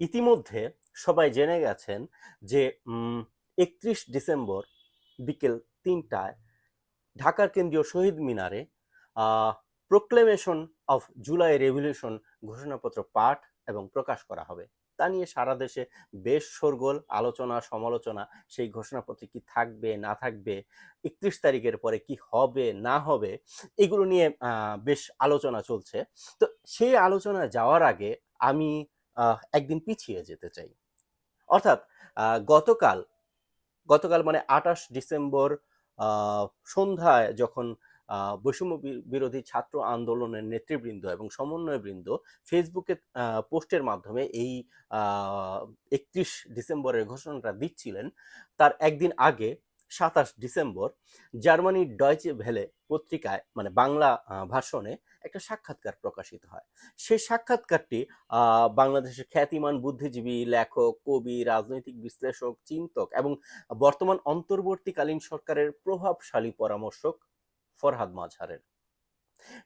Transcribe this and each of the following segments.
ইতিমধ্যে সবাই জেনে গেছেন যে ৩১ ডিসেম্বর বিকেল ৩টায় ঢাকার কেন্দ্রীয় শহীদ মিনারে প্রোক্লেমেশন অফ জুলাই রেভলিউশন ঘোষণাপত্র পাঠ এবং প্রকাশ করা হবে। তা নিয়ে সারা দেশে বেশ শোরগোল, আলোচনা সমালোচনা। সেই ঘোষণাপত্রে কি থাকবে না থাকবে, ৩১ তারিখের পরে কি হবে না হবে, এগুলো নিয়ে বেশ আলোচনা চলছে। তো সেই আলোচনায় যাওয়ার আগে আমি একদিন পিছিয়ে যেতে চাই। অর্থাৎ গতকাল গতকাল মানে ২৮ ডিসেম্বর সন্ধ্যায় যখন বৈষম্য বিরোধী ছাত্র আন্দোলনের নেতৃবৃন্দ এবং সমন্বয়বৃন্দ ফেসবুকে পোস্টের মাধ্যমে এই ৩১ ডিসেম্বরের ঘোষণাটা দিচ্ছিলেন, তার একদিন আগে ২৭ ডিসেম্বর জার্মানির ডয়চে ভেলে পত্রিকায় মানে বাংলা ভাষণে একটা সাক্ষাৎকার প্রকাশিত হয়। সেই সাক্ষাৎকারটি বাংলাদেশের খ্যাতিমান বুদ্ধিজীবী, লেখক, কবি, রাজনৈতিক বিশ্লেষক, চিন্তক এবং বর্তমান অন্তর্বর্তীকালীন সরকারের প্রভাবশালী পরামর্শক ফরহাদ মাজহারের।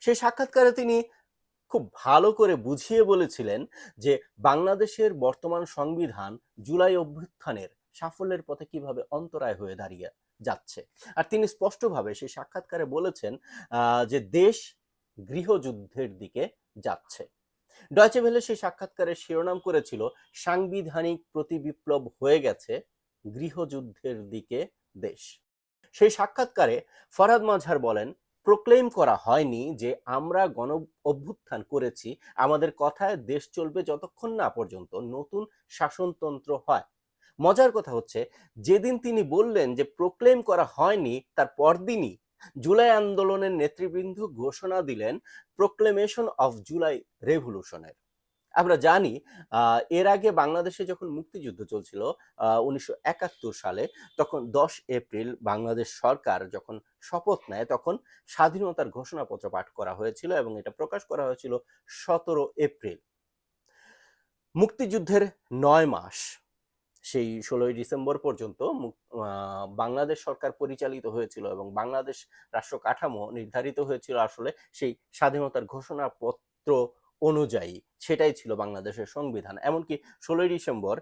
সেই সাক্ষাৎকারে তিনি খুব ভালো করে বুঝিয়ে বলেছিলেন যে বাংলাদেশের বর্তমান সংবিধান জুলাই অভ্যুত্থানের সাফল্যের পথে কিভাবে অন্তরায় হয়ে দাঁড়িয়ে যাচ্ছে। আর তিনি স্পষ্টভাবে সেই সাক্ষাৎকারে বলেছেন যে দেশ গৃহযুদ্ধের দিকে যাচ্ছে। ডয়চে ভেলে সেই সাক্ষাৎকারের শিরোনাম করেছিল সাংবিধানিক প্রতিবিপ্লব হয়ে গেছে, গৃহযুদ্ধের দিকে দেশ। সেই সাক্ষাৎকারে ফরহাদ মাজহার বলেন, প্রোক্লেম করা হয়নি যে আমরা গণ অভ্যুত্থান করেছি, আমাদের কথায় দেশ চলবে যতক্ষণ না পর্যন্ত নতুন শাসনতন্ত্র হয়। মজার কথা হচ্ছে, যেদিন তিনি বললেন যে প্রোক্লেম করা হয়নি, তার পরদিনই জুলাই আন্দোলনের নেতৃবৃন্দ ঘোষণা দিলেন প্রোক্লেমেশন অফ জুলাই রেভলিউশনের। আমরা জানি এর আগে বাংলাদেশে যখন মুক্তিযুদ্ধ চলছিল ১৯৭১ সালে, তখন ১০ এপ্রিল বাংলাদেশ সরকার যখন শপথ নেয়, তখন স্বাধীনতার ঘোষণাপত্র পাঠ করা হয়েছিল এবং এটা প্রকাশ করা হয়েছিল ১৭ এপ্রিল। মুক্তিযুদ্ধের ৯ মাস, সেই ১৬ই ডিসেম্বর পর্যন্ত বাংলাদেশ সরকার পরিচালিত হয়েছিল এবং বাংলাদেশ রাষ্ট্র কাঠামো নির্ধারিত হয়েছিল আসলে সেই স্বাধীনতার ঘোষণাপত্র অনুযায়ী। সেটাই ছিল বাংলাদেশের সংবিধান। এমনকি ১৬ই ডিসেম্বর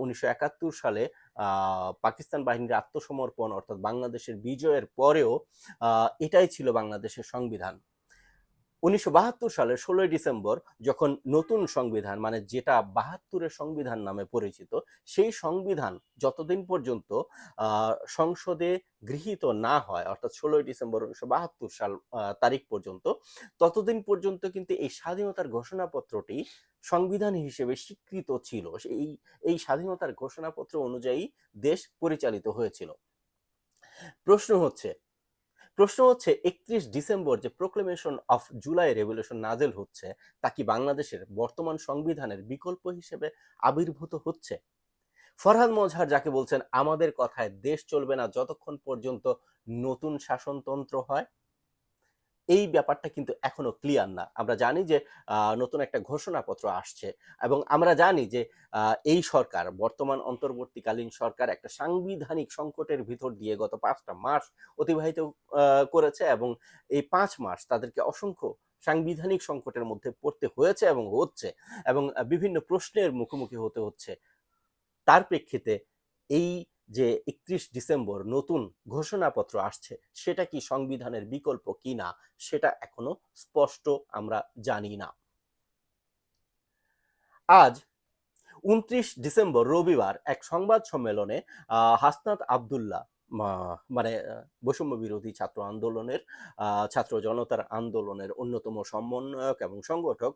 ১৯৭১ সালে পাকিস্তান বাহিনীর আত্মসমর্পণ অর্থাৎ বাংলাদেশের বিজয়ের পরেও এটাই ছিল বাংলাদেশের সংবিধান। ১৯৭২ সালের ১৬ই ডিসেম্বর যখন নতুন সংবিধান মানে যেটা ৭২-এর সংবিধান নামে পরিচিত, সেই সংবিধান যতদিন পর্যন্ত সংসদে গৃহীত না হয়, অর্থাৎ ১৬ই ডিসেম্বর ১৯৭২ সাল তারিখ পর্যন্ত, ততদিন পর্যন্ত কিন্তু এই স্বাধীনতার ঘোষণাপত্রটি সংবিধান হিসেবে স্বীকৃত ছিল। এই স্বাধীনতার ঘোষণাপত্র অনুযায়ী দেশ পরিচালিত হয়েছিল। প্রশ্ন হচ্ছে ৩১ ডিসেম্বর যে প্রোক্লেমেশন অফ জুলাই রেভলিউশন নাজেল হচ্ছে, তা কি বাংলাদেশের বর্তমান সংবিধানের বিকল্প হিসেবে আবির্ভূত হচ্ছে? ফরহাদ মজহার যাকে বলছেন আমাদের কথায় দেশ চলবে না যতক্ষণ পর্যন্ত নতুন শাসনতন্ত্র হয়, এই ব্যাপারটা কিন্তু এখনো ক্লিয়ার না। আমরা জানি যে নতুন একটা ঘোষণাপত্র আসছে এবং আমরা জানি যে এই সরকার, বর্তমান অন্তর্বর্তীকালীন সরকার একটা সাংবিধানিক সংকটের ভিতর দিয়ে গত ৫টা মাস অতিবাহিত করেছে এবং এই ৫ মাস তাদেরকে অসংখ্য সাংবিধানিক সংকটের মধ্যে পড়তে হয়েছে এবং হচ্ছে এবং বিভিন্ন প্রশ্নের মুখোমুখি হতে হচ্ছে। তার প্রেক্ষিতে এই যে ৩১ ডিসেম্বর নতুন ঘোষণাপত্র আসছে, সেটা কি সংবিধানের বিকল্প কিনা সেটা এখনো স্পষ্ট আমরা জানি না। আজ ২৯ ডিসেম্বর রবিবার এক সংবাদ সম্মেলনে হাসনাত আব্দুল্লাহ মানে বৈষম্য বিরোধী ছাত্র আন্দোলনের ছাত্র জনতার আন্দোলনের অন্যতম সমন্বয়ক এবং সংগঠক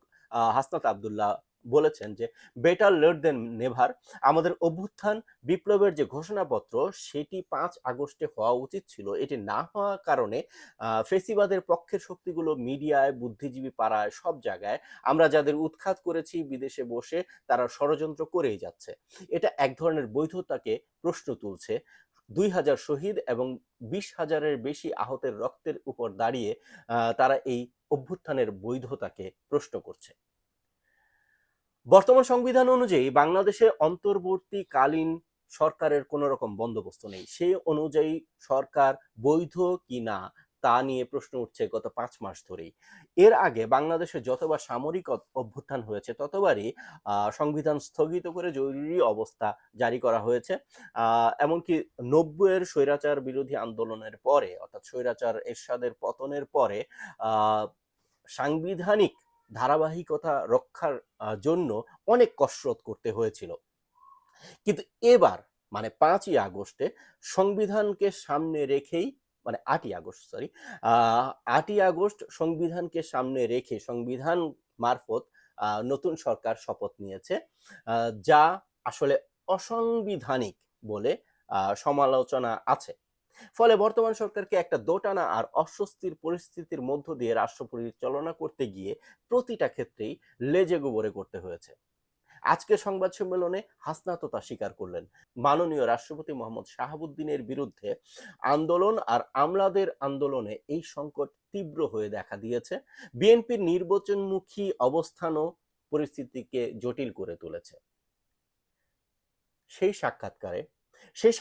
হাসনাত আব্দুল্লাহ বলেছেন যে বেটার লেট দেন নেভার। আমাদের অভ্যুত্থান বিপ্লবের যে ঘোষণাপত্র সেটি ৫ আগস্টে হওয়া উচিত ছিল, এটি না হওয়ার কারণে ফেসিবাদের পক্ষের শক্তিগুলো মিডিয়ায়, বুদ্ধিজীবী পাড়ায়, সব জায়গায় আমরা যাদের উৎখাত করেছি বিদেশে বসে, তারা ষড়যন্ত্র করেই যাচ্ছে। এটা এক ধরনের বৈধতাকে প্রশ্ন তুলছে। ২,০০০ শহীদ এবং ২০,০০০-এর বেশি আহতের রক্তের উপর দাঁড়িয়ে তারা এই অভ্যুত্থানের বৈধতাকে প্রশ্ন করছে। বর্তমান সংবিধান অনুযায়ী বাংলাদেশে অন্তর্বর্তীকালীন সরকারের কোনো রকম বন্দোবস্ত নেই। সেই অনুযায়ী সরকার বৈধ কি না তা নিয়ে প্রশ্ন উঠছে গত 5 মাস ধরেই। এর আগে বাংলাদেশে যতবার সামরিক অভ্যুত্থান হয়েছে ততবারই সংবিধান স্থগিত করে জরুরি অবস্থা জারি করা হয়েছে। এমনকি 90-এর স্বৈরাচার বিরোধী আন্দোলনের পরে, অর্থাৎ স্বৈরাচার এরশাদের পতনের পরে সাংবিধানিক ধারাবাহিকতা রক্ষার জন্য অনেক কসরত করতে হয়েছিল। কিন্তু এবার মানে 5ই আগস্টে সংবিধানকে সামনে রেখেই, মানে 8ই আগস্ট, সরি, 8ই আগস্ট সংবিধানকে সামনে রেখে সংবিধান মারফত নতুন সরকার শপথ নিয়েছে, যা আসলে অসাংবিধানিক বলে সমালোচনা আছে। ফলে বর্তমান সরকারকে একটা দোটানা আর অস্বস্তির পরিস্থিতির মধ্য দিয়ে রাষ্ট্র পরিচালনা করতে গিয়ে প্রতিটা ক্ষেত্রেই লেজে গোবরে করতে হয়েছে। আজকে সংবাদ সম্মেলনে হাসনাত তা স্বীকার করলেন। মাননীয় রাষ্ট্রপতি মোহাম্মদ শাহাবুদ্দিনের বিরুদ্ধে আন্দোলন আর আমলাদের আন্দোলনে এই সংকট তীব্র হয়ে দেখা দিয়েছে। বিএনপির নির্বাচনমুখী অবস্থানও পরিস্থিতিকে জটিল করে তুলেছে। সেই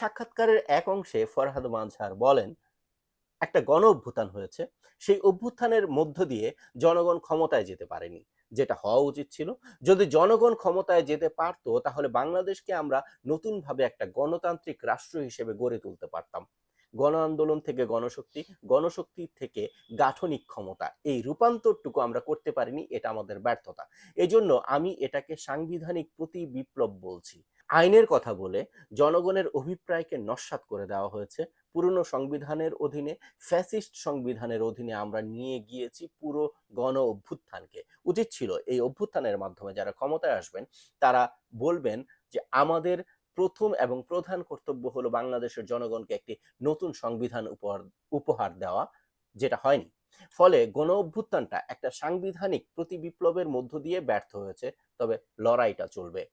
সাক্ষাৎকারের এক অংশে ফরহাদ মাঝহার বলেন, একটা গণ অভ্যুত্থান হয়েছে, সেই অভ্যুত্থানের মধ্য দিয়ে জনগণ ক্ষমতায় যেতে পারেনি, যেটা হওয়া উচিত ছিল। যদি জনগণ ক্ষমতায় যেতে পারতো তাহলে বাংলাদেশকে আমরা নতুনভাবে একটা গণতান্ত্রিক রাষ্ট্র হিসেবে গড়ে তুলতে পারতাম। গণ আন্দোলন থেকে গণশক্তি, গণশক্তি থেকে গাঠনিক ক্ষমতা, এই রূপান্তরটুকু আমরা করতে পারিনি, এটা আমাদের ব্যর্থতা। এজন্য আমি এটাকে সাংবিধানিক প্রতি বিপ্লব বলছি। আইনের কথা বলে জনগণের অভিপ্রায়কে নস্যাৎ করে দেওয়া হয়েছে। পুরনো সংবিধানের অধীনে, ফ্যাসিস্ট সংবিধানের অধীনে আমরা নিয়ে গিয়েছি পুরো গণ অভ্যুত্থানকে। উচিত ছিল এই অভ্যুত্থানের মাধ্যমে যারা ক্ষমতায় আসবেন তারা বলবেন যে আমাদের প্রথম এবং প্রধান কর্তব্য হলো বাংলাদেশের জনগণকে একটি নতুন সংবিধান উপহার দেওয়া, যেটা হয়নি। ফলে গণ অভ্যুত্থানটা একটা সাংবিধানিক প্রতি বিপ্লবের মধ্য দিয়ে ব্যর্থ হয়েছে। তবে লড়াইটা চলবে।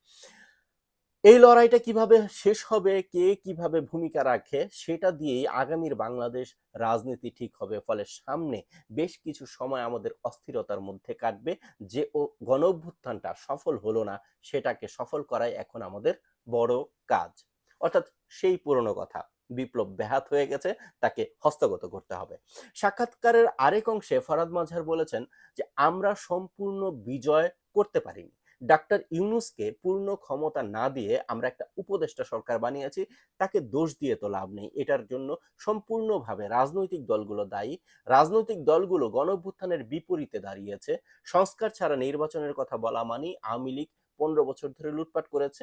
এই লড়াইটা কিভাবে শেষ হবে, কে কিভাবে ভূমিকা রাখে, সেটা দিয়েই আগামীর বাংলাদেশ রাজনীতি ঠিক হবে। ফলে সামনে বেশ কিছু সময় আমাদের অস্থিরতার মধ্যে কাটবে। যে গণ অভ্যুত্থানটা সফল হলো না, সেটাকে সফল করাই এখন আমাদের বড় কাজ। অর্থাৎ সেই পুরনো কথা, বিপ্লব ব্যাহত হয়ে গেছে, তাকে হস্তগত করতে হবে। সাক্ষাৎকারের আরেক অংশে ফরহাদ মাঝহার বলেছেন যে আমরা সম্পূর্ণ বিজয় করতে পারিনি। ডাক্তার ইউনূসকে পূর্ণ ক্ষমতা না দিয়ে আমরা একটা উপদেষ্টা সরকার বানিয়েছি, তাকে দোষ দিয়ে তো লাভ নেই। এটার জন্য সম্পূর্ণভাবে রাজনৈতিক দলগুলো দায়ী। রাজনৈতিক দলগুলো গণঅভ্যুত্থানের বিপরীতে দাঁড়িয়েছে। সংস্কার ছাড়া নির্বাচনের কথা বলা মানেই আওয়ামী লীগ 15 বছর ধরে লুটপাট করেছে,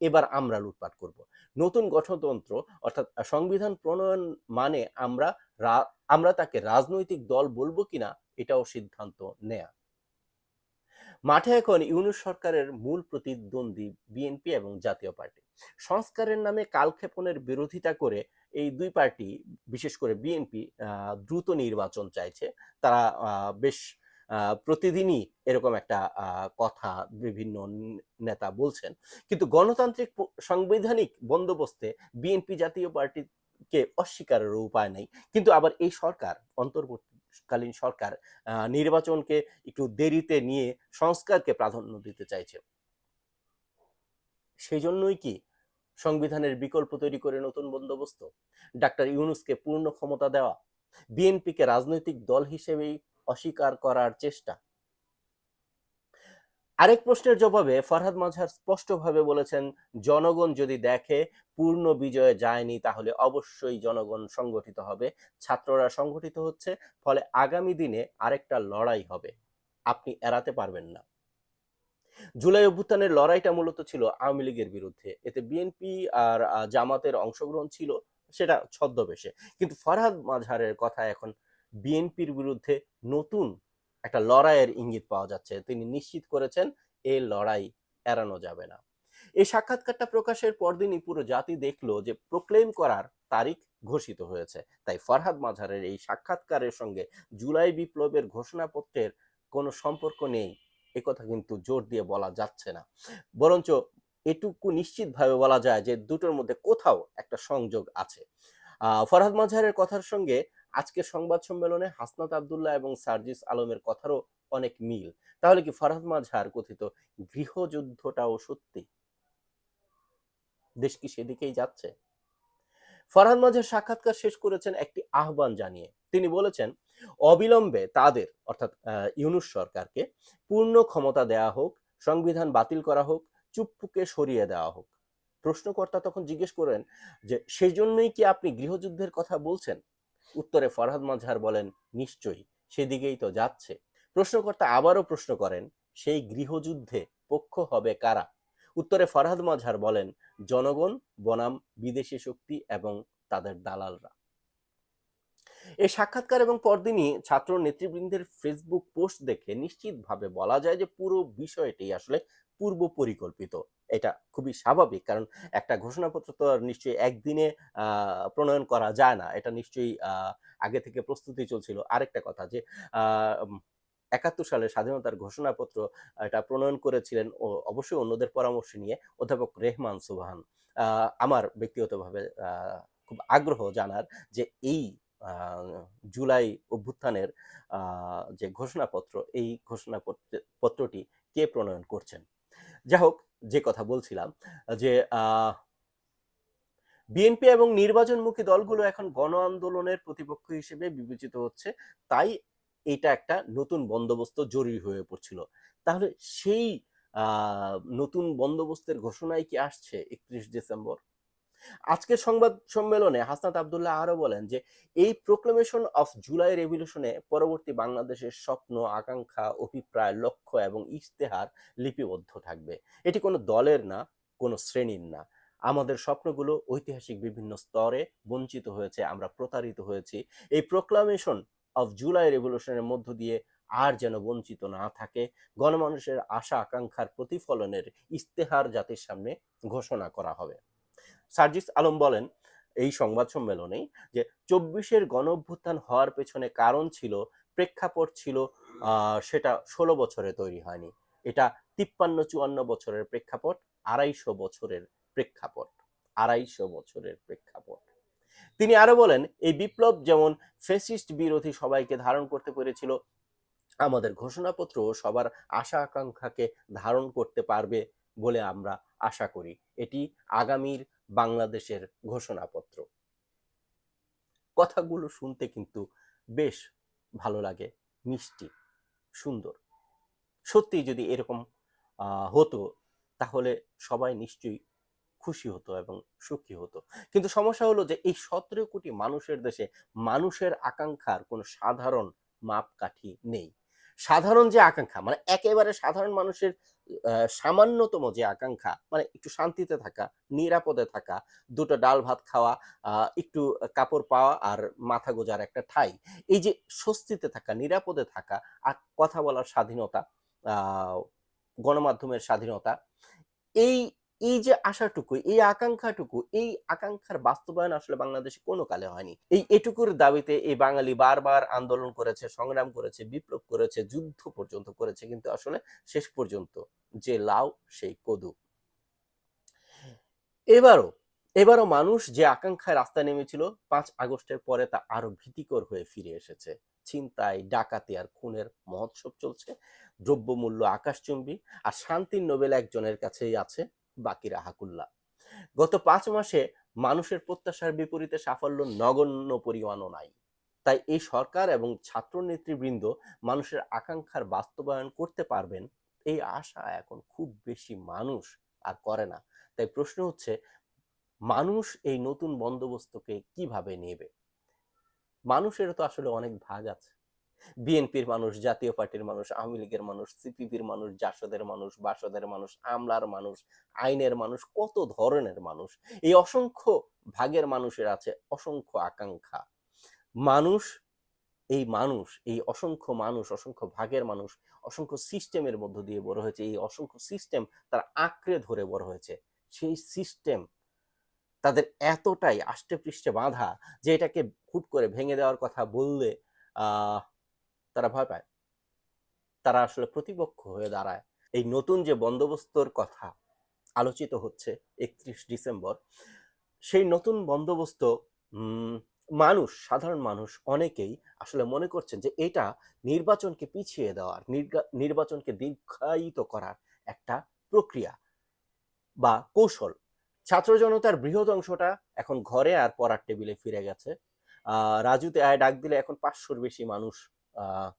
এবার আমরা লুটপাট করব। নতুন গণতন্ত্র অর্থাৎ সংবিধান প্রণয়ন মানে আমরা তাকে রাজনৈতিক দল বলবো কিনা এটাও সিদ্ধান্ত নেয়া। মাঠে এখন ইউনূস সরকারের মূল প্রতিদ্বন্দ্বী বিএনপি এবং জাতীয় পার্টি। সংস্কারের নামে কালক্ষেপণের বিরোধিতা করে এই দুই পার্টি, বিশেষ করে বিএনপি, দ্রুত নির্বাচন চাইছে। তারা বেশ প্রতিদিনই এরকম একটা কথা বিভিন্ন নেতা বলছেন। কিন্তু গণতান্ত্রিক সাংবিধানিক বন্দোবস্তে বিএনপি জাতীয় পার্টিকে অস্বীকারের উপায় নেই। কিন্তু আবার এই সরকার, অন্তর্বর্তীকালীন সরকার, নির্বাচনকে একটু দেরিতে নিয়ে সংস্কারকে প্রাধান্য দিতে চাইছে। সেই জন্যই কি সংবিধানের বিকল্প তৈরি করে নতুন বন্দোবস্ত, ডাক্তার ইউনূসকে পূর্ণ ক্ষমতা দেওয়া, বিএনপিকে রাজনৈতিক দল হিসেবেই অস্বীকার করার চেষ্টা? আরেক প্রশ্নের জবাবে ফরহাদ মাঝহার স্পষ্টভাবে বলেছেন, জনগণ যদি দেখে পূর্ণ বিজয়ে যায়নি তাহলে অবশ্যই জনগণ সংগঠিত হবে, ছাত্ররা সংগঠিত হচ্ছে, ফলে আগামী দিনে আরেকটা লড়াই হবে, আপনি এড়াতে পারবেন না। জুলাই অভ্যুত্থানের লড়াইটা মূলত ছিল আওয়ামী লীগের বিরুদ্ধে, এতে বিএনপি আর জামাতের অংশগ্রহণ ছিল, সেটা ছদ্মবেশে। কিন্তু ফরহাদ মাঝহারের কথা এখন বিএনপির বিরুদ্ধে নতুন একটা লড়াইয়ের ইঙ্গিত পাওয়া যাচ্ছে। তিনি নিশ্চিত করেছেন এই লড়াই এড়ানো যাবে না। এই সাক্ষাৎকারটা প্রকাশের পরদিনই পুরো জাতি দেখলো যে প্রক্লেম করার তারিখ ঘোষিত হয়েছে। তাই ফরহাদ মাঝহারের এই সাক্ষাৎকারের সঙ্গে জুলাই বিপ্লবের ঘোষণাপত্রের কোনো সম্পর্ক নেই, একথা কিন্তু জোর দিয়ে বলা যাচ্ছে না। বরঞ্চ এটুকু নিশ্চিতভাবে বলা যায় যে দুটোর মধ্যে কোথাও একটা সংযোগ আছে। ফরহাদ মাঝহারের কথার সঙ্গে আজকে সংবাদ সম্মেলনে হাসনাত আব্দুল্লাহ এবং সার্জিস আলমের কথারও অনেক মিল। তাহলে কি ফরহাদ মাঝহার কথিত গৃহযুদ্ধটাও সত্যি? দেশ কি সেদিকেই যাচ্ছে? ফরহাদ মাঝহার সাক্ষাৎকার শেষ করেছেন একটি আহ্বান জানিয়ে, তিনি বলেছেন, অবিলম্বে তাদের অর্থাৎ ইউনূস সরকারকে পূর্ণ ক্ষমতা দেয়া হোক, সংবিধান বাতিল করা হোক, চুপ্পুকে সরিয়ে দেওয়া হোক। প্রশ্নকর্তা তখন জিজ্ঞেস করেন যে সেই জন্যই কি আপনি গৃহযুদ্ধের কথা বলছেন? উত্তরে ফরহাদ মজহার বলেন, নিশ্চয়ই, সেদিকেই তো যাচ্ছে। প্রশ্নকর্তা আবারও প্রশ্ন করেন, সেই গৃহযুদ্ধে পক্ষ হবে কারা? উত্তরে ফরহাদ মজহার বলেন, জনগণ বনাম বিদেশি শক্তি এবং তাদের দালালরা। এই সাক্ষাৎকার এবং পরদিনই ছাত্র নেতৃবৃন্দের ফেসবুক পোস্ট দেখে নিশ্চিতভাবে বলা যায় যে পুরো বিষয়টি আসলে পূর্ব পরিকল্পিত। এটা খুবই স্বাভাবিক, কারণ একটা ঘোষণাপত্র তো আর নিশ্চয়ই একদিনে প্রণয়ন করা যায় না। এটা নিশ্চয়ই আগে থেকে প্রস্তুতি চলছিল। আরেকটা কথা যে ৭১ সালে স্বাধীনতার ঘোষণাপত্র এটা প্রণয়ন করেছিলেন ও অবশ্যই অন্যদের পরামর্শ নিয়ে অধ্যাপক রেহমান সুবহান। আমার ব্যক্তিগতভাবে খুব আগ্রহ জানার যে এই জুলাই অভ্যুত্থানের যে ঘোষণাপত্র, এই পত্রটি কে প্রণয়ন করছেন। যাই হোক, যে কথা বলছিলাম যে বিএনপি এবং নির্বাচনমুখী দলগুলো এখন গণ আন্দোলনের প্রতিপক্ষ হিসেবে বিবেচিত হচ্ছে, তাই এটা একটা নতুন বন্দোবস্ত জরুরি হয়ে পড়ছিল। তাহলে সেই নতুন বন্দোবস্তের ঘোষণায় কি আসছে ৩১ ডিসেম্বর? আজকের সংবাদ সম্মেলনে হাসনাত আবদুল্লাহ আরো বলেন যে এই প্রোক্লেমেশন অফ জুলাই রেভলিউশনে পরবর্তী বাংলাদেশের স্বপ্ন, আকাঙ্ক্ষা, অভিপ্রায়, লক্ষ্য এবং ইশতেহার লিপিবদ্ধ থাকবে। এটি কোনো দলের না, কোনো শ্রেণীর না। আমাদের স্বপ্নগুলো ঐতিহাসিক বিভিন্ন স্তরে বঞ্চিত হয়েছে, আমরা প্রতারিত হয়েছি। এই প্রোক্লামেশন অফ জুলাই রেভলিউশনের মধ্য দিয়ে আর যেন বঞ্চিত না থাকে, গণমানুষের আশা আকাঙ্ক্ষার প্রতিফলনের ইশতেহার জাতির সামনে ঘোষণা করা হবে। সার্জিস আলম বলেন এই সংবাদ সম্মেলনেই যে ২৪-এর গণঅভ্যুত্থান হওয়ার পেছনে কারণ ছিল, প্রেক্ষাপট ছিল, সেটা ১৬ বছরে তৈরি হয়নি। এটা ৫৩-৫৪ বছরের প্রেক্ষাপট, ২৫০ বছরের প্রেক্ষাপট, ২৫০ বছরের প্রেক্ষাপট। তিনি আরো বলেন, এই বিপ্লব যেমন ফ্যাসিস্ট বিরোধী সবাইকে ধারণ করতে পেরেছিল, আমাদের ঘোষণাপত্র সবার আশা আকাঙ্ক্ষাকে ধারণ করতে পারবে বলে আমরা আশা করি। এটি আগামীর বাংলাদেশের ঘোষণাপত্র। কথাগুলো শুনতে কিন্তু বেশ ভালো লাগে, মিষ্টি, সুন্দর। সত্যি যদি এরকম হতো তাহলে সবাই নিশ্চয়ই খুশি হতো এবং সুখী হতো। কিন্তু সমস্যা হলো যে এই ১৭ কোটি মানুষের দেশে মানুষের আকাঙ্ক্ষার কোনো সাধারণ মাপকাঠি নেই। সাধারণ যে আকাঙ্ক্ষা, মানে একেবারে সাধারণ মানুষের সামান্যতম যে আকাঙ্ক্ষা, মানে একটু শান্তিতে থাকা, নিরাপদে থাকা, দুটো ডাল ভাত খাওয়া, একটু কাপড় পাওয়া আর মাথা গোঁজার একটা ঠাঁই। এই যে স্বস্তিতে থাকা, নিরাপদে থাকা আর কথা বলার স্বাধীনতা, আ গণমাধ্যমের স্বাধীনতা, এই এই যে আশাটুকু, এই আকাঙ্ক্ষাটুকু, এই আকাঙ্ক্ষার বাস্তবায়ন আসলে বাংলাদেশে কোনো কালে হয়নি। এটুকুর দাবিতে এই বাঙালি বারবার আন্দোলন করেছে, সংগ্রাম করেছে, বিপ্লব করেছে, যুদ্ধ পর্যন্ত করেছে, কিন্তু আসলে শেষ পর্যন্ত যে লাউ সেই কদু। এবারও মানুষ যে আকাঙ্ক্ষায় রাস্তায় নেমেছিল ৫ আগস্টের পরে তা আরো ভীতিকর হয়ে ফিরে এসেছে। ছিনতাই, ডাকাতি আর খুনের মহোৎসব চলছে, দ্রব্যমূল্য আকাশচুম্বী, আর শান্তির নোবেল একজনের কাছেই আছে, বাকিরা হাকুল্লা। গত ৫ মাসে মানুষের প্রত্যাশার বিপরীতে সাফল্য নগণ্য পরিমাণও নাই। তাই এই সরকার এবং ছাত্র নেতৃবৃন্দ মানুষের আকাঙ্ক্ষার বাস্তবায়ন করতে পারবেন, এই আশা এখন খুব বেশি মানুষ আর করে না। তাই প্রশ্ন হচ্ছে, মানুষ এই নতুন বন্দোবস্তকে কিভাবে নেবে? মানুষেরও তো আসলে অনেক ভাগ আছে। বিএনপির মানুষ, জাতীয় পার্টির মানুষ, আওয়ামী লীগের মানুষ, সিপিবির মানুষ, জাসদের মানুষ, বাসদের মানুষ, আমলার মানুষ, আইনের মানুষ, কত ধরনের মানুষ। এই অসংখ্য ভাগের মানুষের আছে অসংখ্য আকাঙ্ক্ষা। মানুষ, এই অসংখ্য মানুষ, অসংখ্য ভাগের মানুষ, অসংখ্য সিস্টেমের মধ্য দিয়ে বড় হয়েছে। এই অসংখ্য সিস্টেম তারা আঁকড়ে ধরে বড় হয়েছে। সেই সিস্টেম তাদের এতটাই আষ্টে পৃষ্ঠে বাঁধা যে এটাকে হুট করে ভেঙে দেওয়ার কথা বললে আহ তারা ভয় পায়, তারা আসলে প্রতিপক্ষ হয়ে দাঁড়ায়। এই নতুন যে বন্দোবস্তর কথা আলোচিত হচ্ছে ৩১ ডিসেম্বর, সেই নতুন বন্দোবস্ত, সাধারণ মানুষ অনেকেই আসলে মনে করছেন যে এটা নির্বাচনকে পিছিয়ে দেওয়ার, নির্বাচনকে দীর্ঘায়িত করার একটা প্রক্রিয়া বা কৌশল। ছাত্র জনতার বৃহৎ অংশটা এখন ঘরে আর পড়ার টেবিলে ফিরে গেছে। রাজুতে আয় ডাক দিলে এখন 500-র বেশি মানুষ আহ,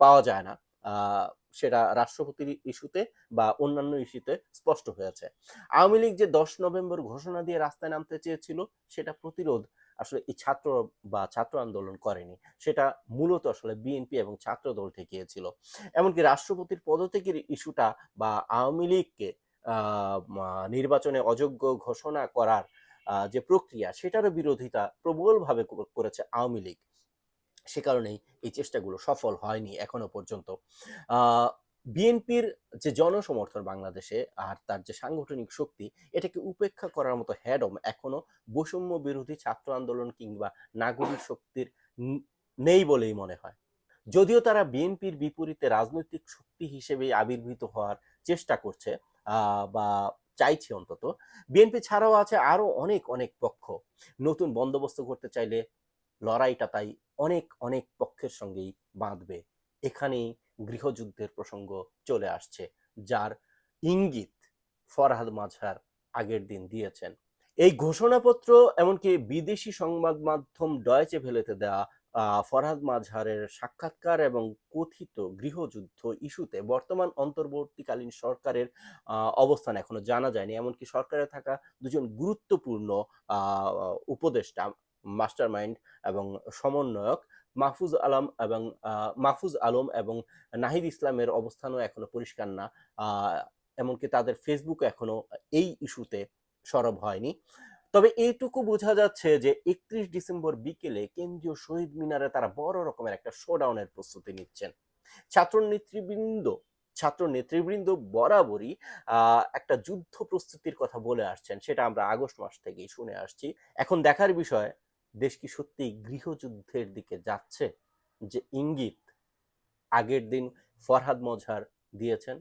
পাওয়া যায় না। আহ, সেটা রাষ্ট্রপতির ইস্যুতে বা অন্যান্য ইস্যুতে স্পষ্ট হয়েছে। আওয়ামী লীগ যে 10 নভেম্বর ঘোষণা দিয়ে রাস্তায় নামতে চেয়েছিল, সেটা প্রতিরোধ আসলে এই ছাত্র বা ছাত্র আন্দোলন করেনি, সেটা মূলত আসলে বিএনপি এবং ছাত্র দল ঠেকিয়েছিল। এমনকি রাষ্ট্রপতির পদত্যাগের ইস্যুটা বা আওয়ামী লীগকে নির্বাচনে অযোগ্য ঘোষণা করার যে প্রক্রিয়া, সেটারও বিরোধিতা প্রবলভাবে করেছে আওয়ামী লীগ। সে কারণেই এই চেষ্টাগুলো সফল হয়নি এখনো পর্যন্ত। বিএনপির যে জনসমর্থন বাংলাদেশে আর তার যে সাংগঠনিক শক্তি, এটাকে উপেক্ষা করার মতো হ্যাডম এখনো বৈষম্য বিরোধী ছাত্র আন্দোলন কিংবা নাগরিক শক্তির নেই বলেই মনে হয়। যদিও তারা বিএনপির বিপরীতে রাজনৈতিক শক্তি হিসেবে আবির্ভূত হওয়ার চেষ্টা করছে বা চাইছে অন্তত, বিএনপি ছাড়াও আছে আরো অনেক অনেক পক্ষ। নতুন বন্দোবস্ত করতে চাইলে লড়াইটা তাই অনেক অনেক পক্ষের সঙ্গেই বাঁধবে। এখানেই গৃহযুদ্ধের প্রসঙ্গ চলে আসছে, যার ইঙ্গিত ফরহাদ মাঝহার আগের দিন দিয়েছেন। এই ঘোষণাপত্র এমনকি বিদেশি সংবাদ মাধ্যম ডয়েচে ভেলেতে দেওয়া ফরহাদ মাঝহারের সাক্ষাৎকার এবং কথিত গৃহযুদ্ধ ইস্যুতে বর্তমান অন্তর্বর্তীকালীন সরকারের অবস্থান এখনো জানা যায়নি। এমনকি সরকারে থাকা দুজন গুরুত্বপূর্ণ উপদেষ্টা, মাস্টার মাইন্ড এবং সমন্বয়ক মাহফুজ আলম এবং নাহিদ ইসলামের অবস্থানও এখনো পরিষ্কার না। এমনকি তাদের ফেসবুক এখনো এই ইস্যুতে সরব হয়নি। তবে এইটুকু বোঝা যাচ্ছে যে 31 ডিসেম্বর বিকেলে কেন্দ্রীয় শহীদ মিনারে তারা বড় রকমের একটা শোডাউনের প্রস্তুতি নিচ্ছেন। ছাত্র নেতৃবৃন্দ ছাত্র নেতৃবৃন্দ বরাবরই একটা যুদ্ধ প্রস্তুতির কথা বলে আসছেন, সেটা আমরা আগস্ট মাস থেকেই শুনে আসছি। এখন দেখার বিষয়, দেশ কি সত্যি গৃহযুদ্ধের দিকে যাচ্ছে, যে ইঙ্গিত আগের দিন ফরহাদ মজহার দিয়েছেন।